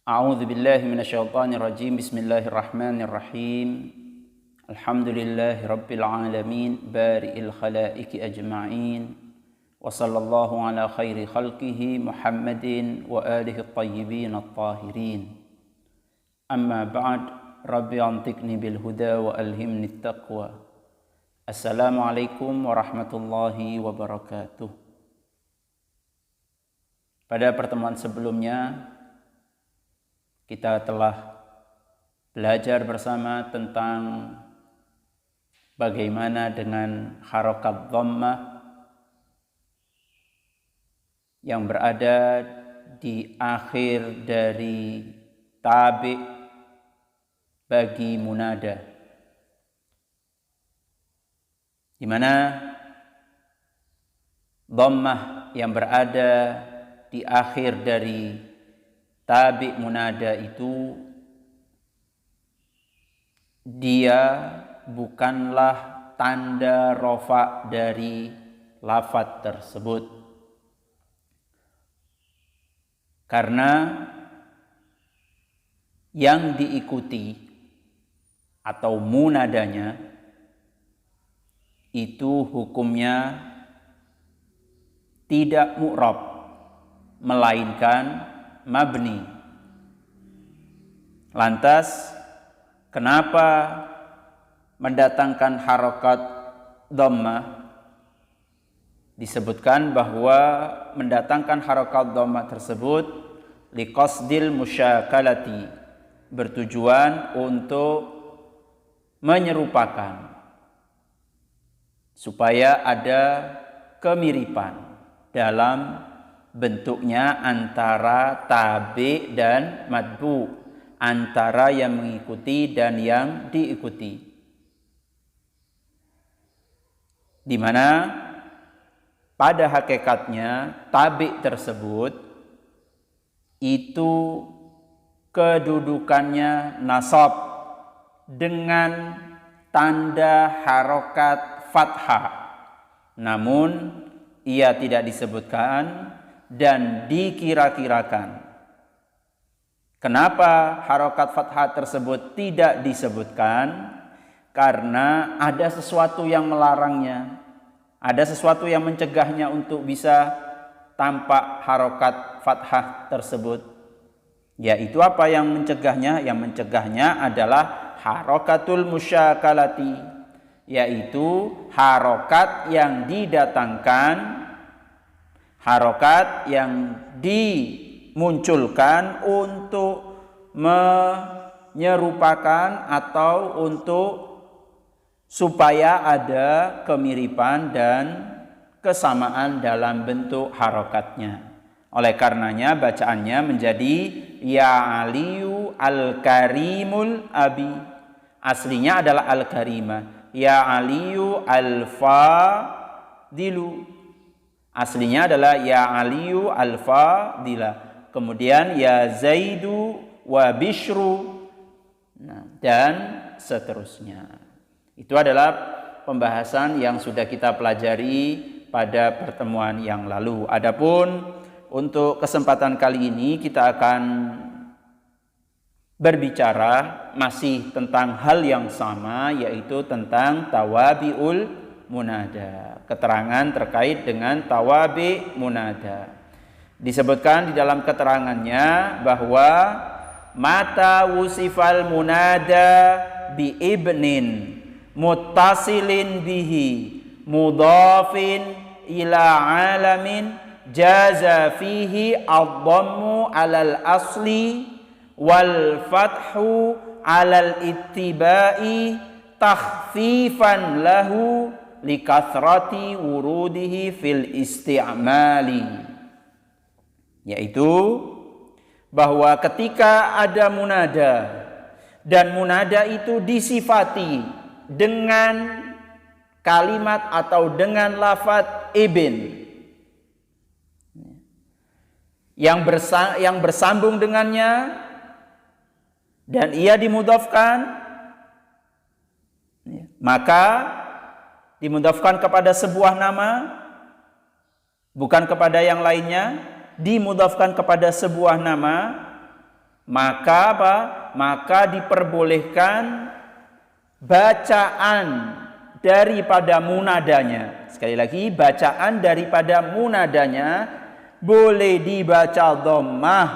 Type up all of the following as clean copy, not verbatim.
A'udzu billahi minasyaitonir rajim. Bismillahirrahmanirrahim. Alhamdulillahi rabbil alamin, bari'il khalaiqi ajma'in. Wa sallallahu ala khairi khalqihi Muhammadin wa alihi at-tayyibin at-tahirin. Amma ba'd, rabbi antiqni bil huda wa alhimni at-taqwa. Assalamualaikum warahmatullahi wabarakatuh. Pada pertemuan sebelumnya kita telah belajar bersama tentang bagaimana dengan harokat dhammah yang berada di akhir dari tabi' bagi munada, di mana dhammah yang berada di akhir dari tabi' munada itu dia bukanlah tanda rofa dari lafadz tersebut, karena yang diikuti atau munadanya itu hukumnya tidak mu'rab melainkan mabni. Lantas kenapa mendatangkan harokat dhammah? Disebutkan bahwa mendatangkan harokat dhammah tersebut liqasdil musyakalati, bertujuan untuk menyerupakan, supaya ada kemiripan dalam bentuknya antara tabi' dan matbu', antara yang mengikuti dan yang diikuti, di mana pada hakikatnya tabi' tersebut itu kedudukannya nasab dengan tanda harokat fathah, namun ia tidak disebutkan dan dikira-kirakan. Kenapa harokat fathah tersebut tidak disebutkan? Karena ada sesuatu yang melarangnya, ada sesuatu yang mencegahnya untuk bisa tampak harokat fathah tersebut. Yaitu apa yang mencegahnya? Yang mencegahnya adalah harokatul musyakalati, yaitu harokat yang didatangkan, harokat yang dimunculkan untuk menyerupakan atau untuk supaya ada kemiripan dan kesamaan dalam bentuk harokatnya. Oleh karenanya bacaannya menjadi ya aliyu al-karimul abi. Aslinya adalah al-karimah. Ya aliyu al-fadilu. Aslinya adalah ya aliyu al-fadila. Kemudian ya zaidu wa bishru, dan seterusnya. Itu adalah pembahasan yang sudah kita pelajari pada pertemuan yang lalu. Adapun untuk kesempatan kali ini kita akan berbicara masih tentang hal yang sama, yaitu tentang tawabi'ul munada, keterangan terkait dengan tawabi munada. Disebutkan di dalam keterangannya bahwa mata wusifal munada bi ibnin muttasilin bihi mudhafin ila alamin jaza fihi ad-dhammu alal asli wal fathu alal ittiba'i takhfifan lahu likathrati wurudihi fil isti'mali, yaitu bahwa ketika ada munada dan munada itu disifati dengan kalimat atau dengan lafadz ibn yang bersambung dengannya dan ia dimudhafkan, maka dimudhafkan kepada sebuah nama, bukan kepada yang lainnya, dimudhafkan kepada sebuah nama, Maka apa? Maka diperbolehkan bacaan daripada munadanya. Sekali lagi, bacaan daripada munadanya boleh dibaca dhammah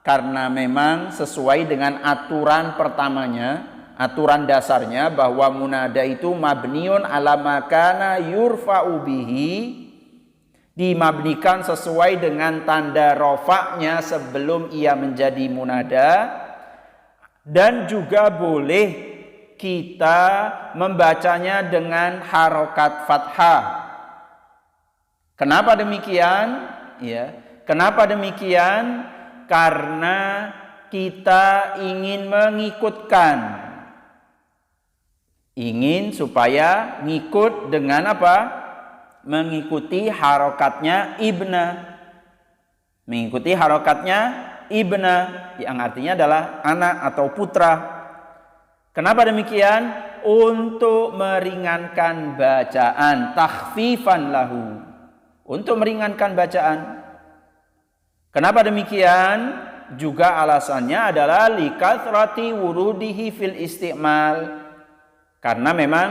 karena memang sesuai dengan aturan pertamanya, aturan dasarnya bahwa munada itu mabniun ala makana yurfa'u bihi, dimabnikan sesuai dengan tanda rofaknya sebelum ia menjadi munada. Dan juga boleh kita membacanya dengan harokat fathah. Kenapa demikian? Ya, kenapa demikian? Karena kita ingin ingin supaya ngikut dengan apa? Mengikuti harokatnya ibna. Mengikuti harokatnya ibna, yang artinya adalah anak atau putra. Kenapa demikian? Untuk meringankan bacaan, takhfifan lahu. Untuk meringankan bacaan. Kenapa demikian? Juga alasannya adalah likathrati wurudihi fil isti'mal. Karena memang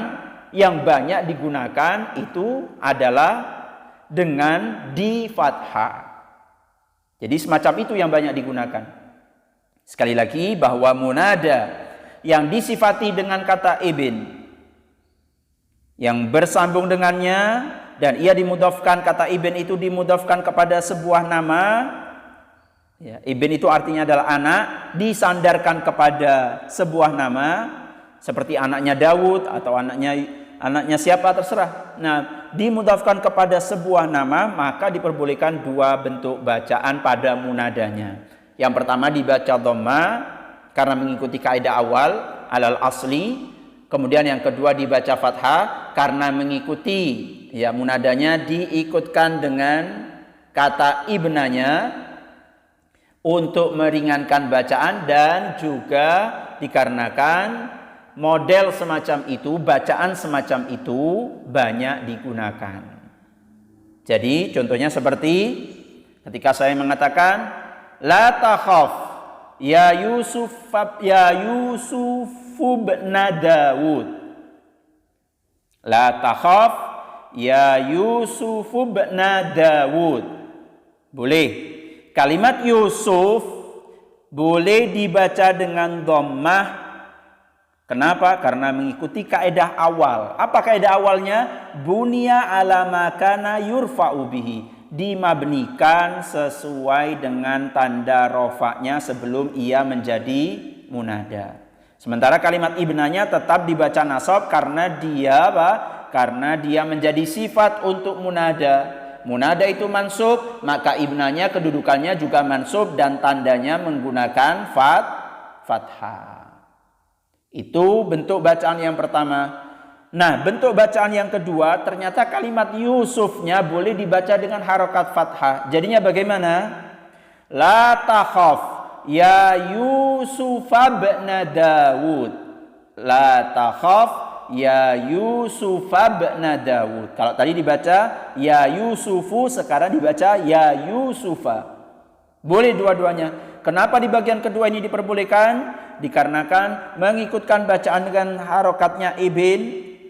yang banyak digunakan itu adalah dengan di fathah. Jadi semacam itu yang banyak digunakan. Sekali lagi bahwa munada yang disifati dengan kata ibn, yang bersambung dengannya dan ia dimudhafkan, kata ibn itu dimudhafkan kepada sebuah nama. Ya, ibn itu artinya adalah anak, disandarkan kepada sebuah nama seperti anaknya Daud atau anaknya siapa terserah. Nah, dimudhafkan kepada sebuah nama, maka diperbolehkan dua bentuk bacaan pada munadanya. Yang pertama dibaca dhammah karena mengikuti kaidah awal alal asli. Kemudian yang kedua dibaca fathah karena mengikuti, ya, munadanya diikutkan dengan kata ibnanya untuk meringankan bacaan, dan juga dikarenakan model semacam itu, bacaan semacam itu banyak digunakan. Jadi contohnya seperti ketika saya mengatakan la takhaf ya Yusuf ibn Dawud. La takhaf ya Yusuf ibn Dawud. Boleh. Kalimat Yusuf boleh dibaca dengan dhammah. Kenapa? Karena mengikuti kaidah awal. Apa kaidah awalnya? Bunya ala makana yurfa'u bihi. Dimabnikan sesuai dengan tanda rofaknya sebelum ia menjadi munada. Sementara kalimat ibnanya tetap dibaca nasab karena dia apa? Karena dia menjadi sifat untuk munada. Munada itu mansub, maka ibnanya kedudukannya juga mansub dan tandanya menggunakan fathah. Itu bentuk bacaan yang pertama. Nah, bentuk bacaan yang kedua, ternyata kalimat Yusufnya boleh dibaca dengan harokat fathah. Jadinya bagaimana? La takhaf ya Yusuf ibn Dawud. La takhaf ya Yusuf ibn Dawud. Kalau tadi dibaca ya Yusufu, sekarang dibaca ya Yusufa. Boleh dua-duanya. Kenapa di bagian kedua ini diperbolehkan? Dikarenakan mengikutkan bacaan dengan harokatnya ibn,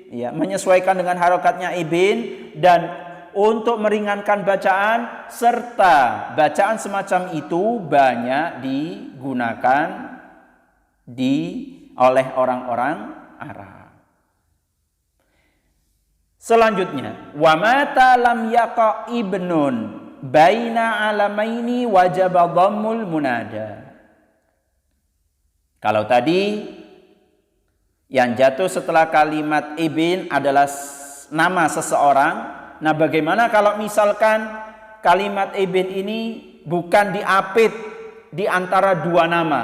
ya, menyesuaikan dengan harokatnya ibn, dan untuk meringankan bacaan, serta bacaan semacam itu banyak digunakan oleh orang-orang Arab. Selanjutnya, wa mata lam yaqa ibnun baina alamaini wajaba dhammul munada. Kalau tadi yang jatuh setelah kalimat ibn adalah nama seseorang, nah bagaimana kalau misalkan kalimat ibn ini bukan diapit di antara dua nama?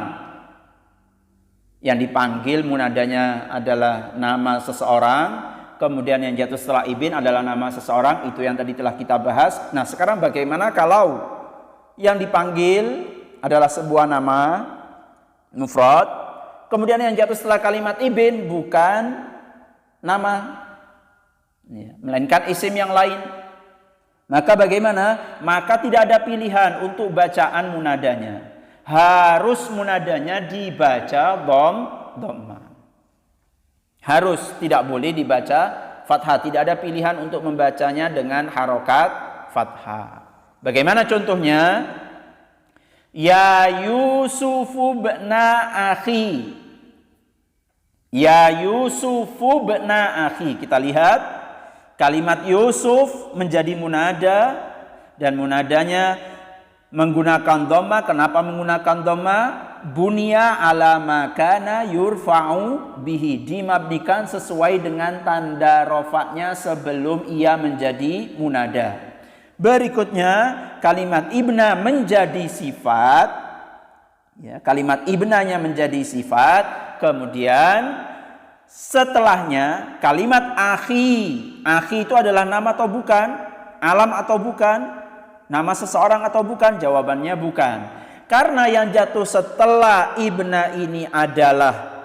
Yang dipanggil munadanya adalah nama seseorang, kemudian yang jatuh setelah ibn adalah nama seseorang, itu yang tadi telah kita bahas. Nah, sekarang bagaimana kalau yang dipanggil adalah sebuah nama mufrad, kemudian yang jatuh setelah kalimat ibn bukan nama, ya, melainkan isim yang lain? Maka bagaimana? Maka tidak ada pilihan untuk bacaan munadanya. harus munadanya dibaca dhammah. Harus, tidak boleh dibaca fathah. Tidak ada pilihan untuk membacanya dengan harokat fathah. Bagaimana contohnya? Ya Yusufu bna akhi. Ya Yusufu bna akhi. Kita lihat kalimat Yusuf menjadi munada dan munadanya menggunakan dhamma. Kenapa menggunakan dhamma? Bunya ala makana yurfa'u bihi, dimabnikan sesuai dengan tanda rofaknya sebelum ia menjadi munada. Berikutnya kalimat ibna menjadi sifat, ya, kalimat ibnanya menjadi sifat. Kemudian setelahnya kalimat akhi. Akhi itu adalah nama atau bukan? Alam atau bukan? Nama seseorang atau bukan? Jawabannya bukan. Karena yang jatuh setelah ibna ini adalah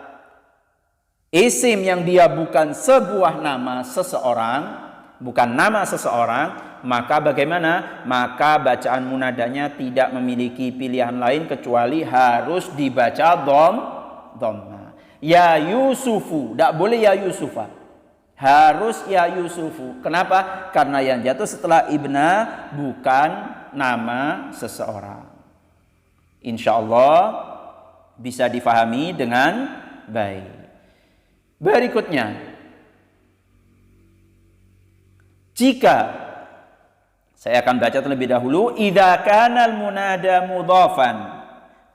isim yang dia bukan sebuah nama seseorang, bukan nama seseorang, maka bagaimana? Maka bacaan munadanya tidak memiliki pilihan lain kecuali harus dibaca dhamma. Ya Yusufu, tidak boleh ya Yusufa. Harus ya Yusufu. Kenapa? Karena yang jatuh setelah ibna bukan nama seseorang. Insya Allah bisa difahami dengan baik. Berikutnya, jika saya akan baca terlebih dahulu, idza kana al-munada mudhafan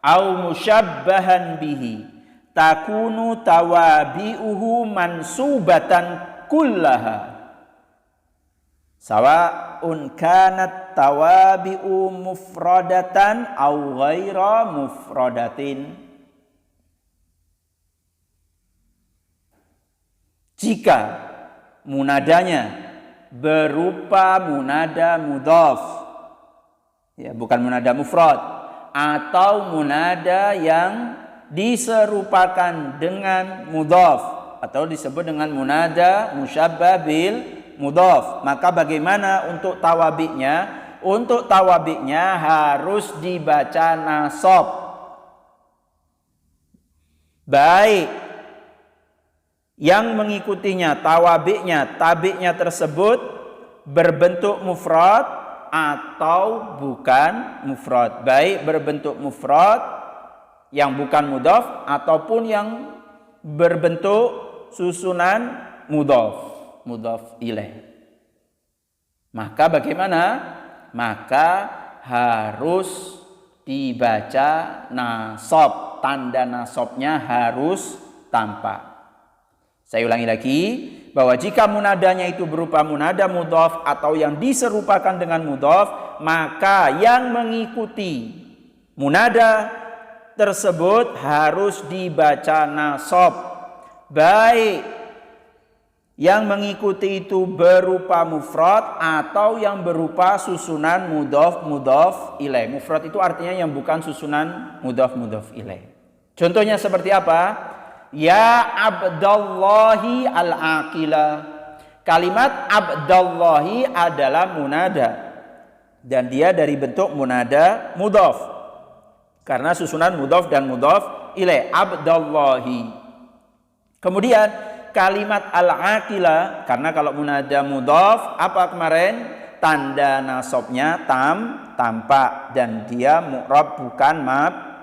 au musyabbahan bihi takunu tawabi'uhu mansubatan kullaha sawa'un kanat tawabi'u mufradatan au ghaira mufradatin. Jika munadanya berupa munada mudhaf, ya, bukan munada mufrad, atau munada yang diserupakan dengan mudhaf atau disebut dengan munada musyabbah bil mudhaf, maka bagaimana untuk tawabiknya? Untuk tawabiknya harus dibaca nasab. Baik yang mengikutinya, tawabiknya, tabiknya tersebut berbentuk mufrad atau bukan mufrad. Baik berbentuk mufrad yang bukan mudhaf ataupun yang berbentuk susunan mudhaf ilaih. Maka bagaimana? Maka harus dibaca nasab. Tanda nasabnya harus tampak. Saya ulangi lagi, bahwa jika munadanya itu berupa munada mudhaf atau yang diserupakan dengan mudhaf, maka yang mengikuti munada tersebut harus dibaca nasab. Baik yang mengikuti itu berupa mufrad atau yang berupa susunan mudhaf ilaih. Mufrad itu artinya yang bukan susunan mudhaf ilaih. Contohnya seperti apa? Ya Abdallahi al-Aqila. Kalimat Abdallahi adalah munada dan dia dari bentuk munada mudhaf karena susunan mudhaf dan mudhaf ilaih. Abdallahi. Kemudian kalimat al-Aqila, karena kalau munada mudhaf apa kemarin? Tanda nasabnya tampak dan dia mu'rab bukan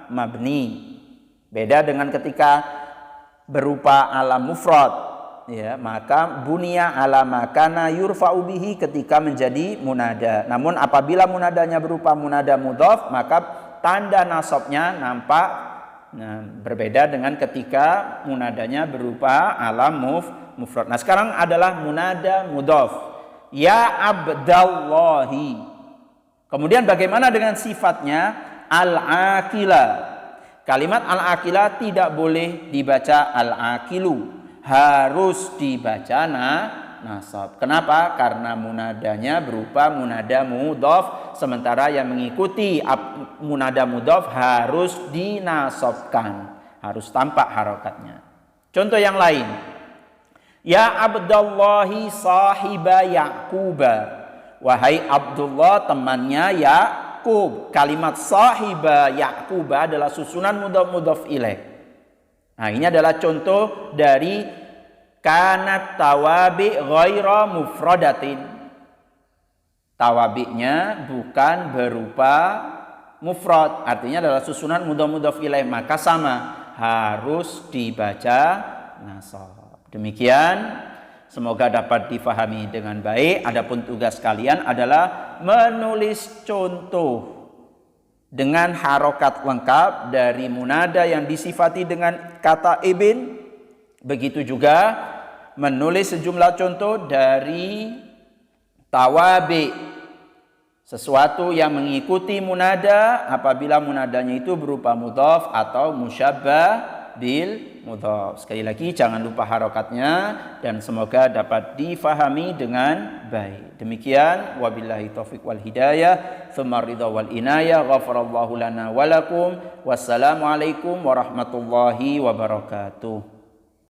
mabni. Beda dengan ketika berupa alam mufrad, ya, maka bunya ala makana yurfa'u bihi ketika menjadi munada. Namun apabila munadanya berupa munada mudhaf, maka tanda nasabnya nampak. Nah, berbeda dengan ketika munadanya berupa alam mufrad. Nah, sekarang adalah munada mudhaf. Ya Abdallahi. Kemudian bagaimana dengan sifatnya? Al-Aqila. Kalimat al-Aqila tidak boleh dibaca al-Aqilu, harus dibaca nasab. Kenapa? Karena munadanya berupa munada mudhaf, sementara yang mengikuti munada mudhaf harus dinasabkan, harus tampak harokatnya. Contoh yang lain, ya Abdallahi sahiba Yaquba. Wahai Abdullah temannya Yakub. Ya'qub. Kalimat sahiba Ya'quba adalah susunan mudhaf ilaih. Nah, ini adalah contoh dari kanat tawabi ghaira mufradatin. Tawabi'nya bukan berupa mufrad, artinya adalah susunan mudhaf ilaih, maka sama harus dibaca nasab. Demikian, semoga dapat difahami dengan baik. Adapun tugas kalian adalah menulis contoh dengan harokat lengkap dari munada yang disifati dengan kata ibn. Begitu juga menulis sejumlah contoh dari tawabi, sesuatu yang mengikuti munada apabila munadanya itu berupa mudhaf atau musyabbah bil mudhaf. Sekali lagi jangan lupa harokatnya dan semoga dapat difahami dengan baik. Demikian, wabillahi taufiq wal hidayah, tsumma ridha wal inayah, ghafarallahu lana wa lakum. Wassalamualaikum warahmatullahi wabarakatuh.